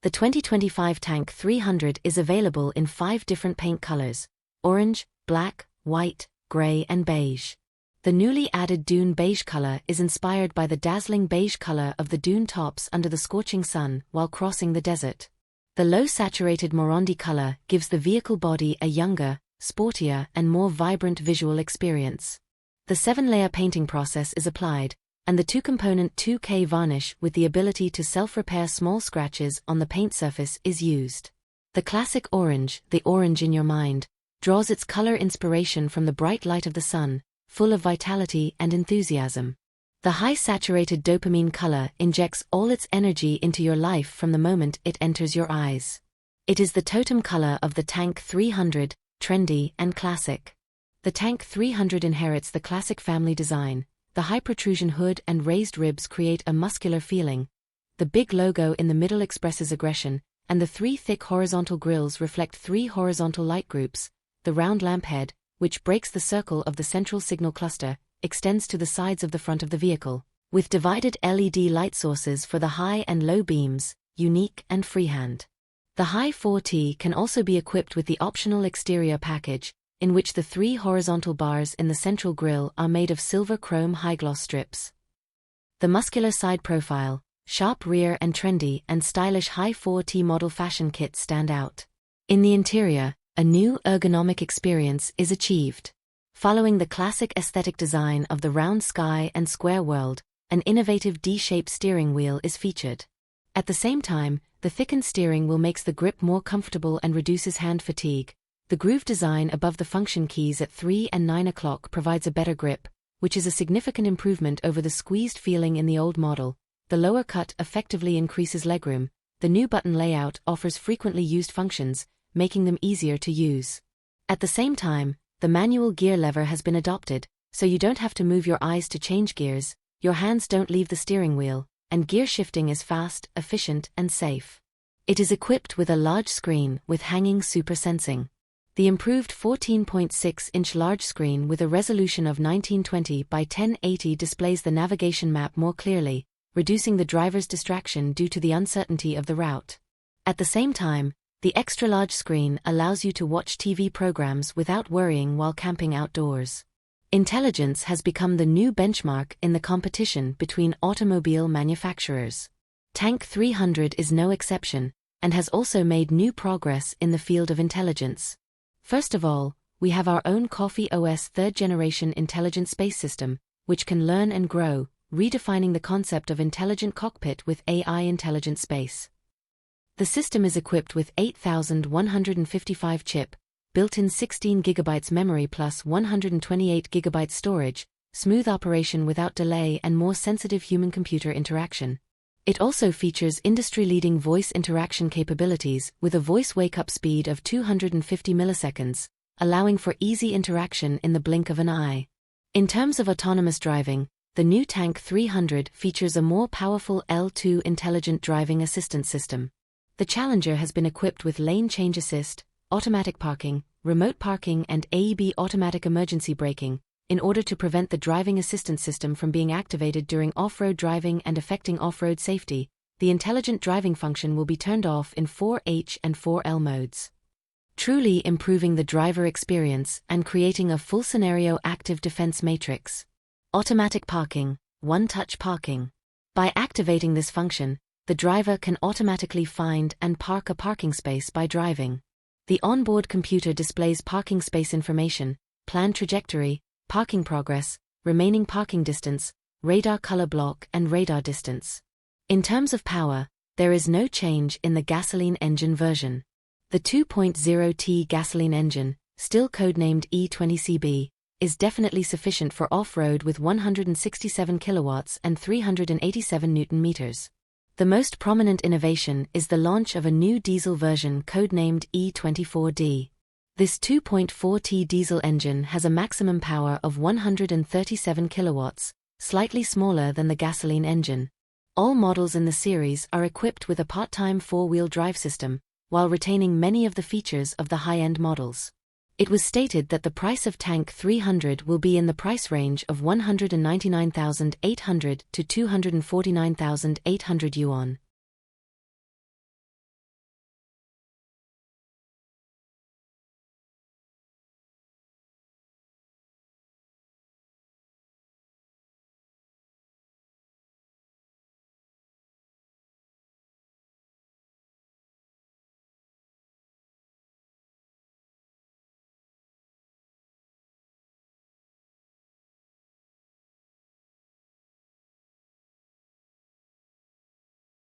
The 2025 Tank 300 is available in 5 different paint colors: orange, black, white, gray and beige. The newly added Dune Beige color is inspired by the dazzling beige color of the dune tops under the scorching sun while crossing the desert. The low-saturated Morandi color gives the vehicle body a younger, sportier and more vibrant visual experience. The 7-layer painting process is applied, and the 2-component 2K varnish with the ability to self-repair small scratches on the paint surface is used. The classic orange, the orange in your mind, draws its color inspiration from the bright light of the sun, full of vitality and enthusiasm. The high-saturated dopamine color injects all its energy into your life from the moment it enters your eyes. It is the totem color of the Tank 300, trendy and classic. The Tank 300 inherits the classic family design. The high protrusion hood and raised ribs create a muscular feeling. The big logo in the middle expresses aggression, and the 3 thick horizontal grills reflect 3 horizontal light groups. The round lamp head, which breaks the circle of the central signal cluster, extends to the sides of the front of the vehicle, with divided LED light sources for the high and low beams, unique and freehand. The Hi4-T can also be equipped with the optional exterior package, in which the 3 horizontal bars in the central grille are made of silver chrome high-gloss strips. The muscular side profile, sharp rear and trendy and stylish Hi4-T model fashion kits stand out. In the interior, a new ergonomic experience is achieved. Following the classic aesthetic design of the round sky and square world, an innovative D-shaped steering wheel is featured. At the same time, the thickened steering wheel makes the grip more comfortable and reduces hand fatigue. The groove design above the function keys at 3 and 9 o'clock provides a better grip, which is a significant improvement over the squeezed feeling in the old model. The lower cut effectively increases legroom. The new button layout offers frequently used functions, making them easier to use. At the same time, the manual gear lever has been adopted, so you don't have to move your eyes to change gears, your hands don't leave the steering wheel, and gear shifting is fast, efficient, and safe. It is equipped with a large screen with hanging super sensing. The improved 14.6-inch large screen with a resolution of 1920 by 1080 displays the navigation map more clearly, reducing the driver's distraction due to the uncertainty of the route. At the same time, the extra-large screen allows you to watch TV programs without worrying while camping outdoors. Intelligence has become the new benchmark in the competition between automobile manufacturers. Tank 300 is no exception, and has also made new progress in the field of intelligence. First of all, we have our own Coffee OS 3rd-generation intelligent space system, which can learn and grow, redefining the concept of intelligent cockpit with AI intelligent space. The system is equipped with 8155 chip, built-in 16 GB memory plus 128 GB storage, smooth operation without delay and more sensitive human-computer interaction. It also features industry-leading voice interaction capabilities with a voice wake-up speed of 250 milliseconds, allowing for easy interaction in the blink of an eye. In terms of autonomous driving, the new Tank 300 features a more powerful L2 intelligent driving assistance system. The Challenger has been equipped with lane change assist, automatic parking, remote parking and AEB automatic emergency braking, in order to prevent the driving assistance system from being activated during off-road driving and affecting off-road safety. The intelligent driving function will be turned off in 4H and 4L modes, truly improving the driver experience and creating a full scenario active defense matrix. Automatic parking, one-touch parking. By activating this function, the driver can automatically find and park a parking space by driving. The onboard computer displays parking space information, planned trajectory, parking progress, remaining parking distance, radar color block and radar distance. In terms of power, there is no change in the gasoline engine version. The 2.0T gasoline engine, still codenamed E20CB, is definitely sufficient for off-road with 167 kilowatts and 387 Nm. The most prominent innovation is the launch of a new diesel version codenamed E24D. This 2.4T diesel engine has a maximum power of 137 kilowatts, slightly smaller than the gasoline engine. All models in the series are equipped with a part-time 4-wheel drive system, while retaining many of the features of the high-end models. It was stated that the price of Tank 300 will be in the price range of 199,800 to 249,800 yuan.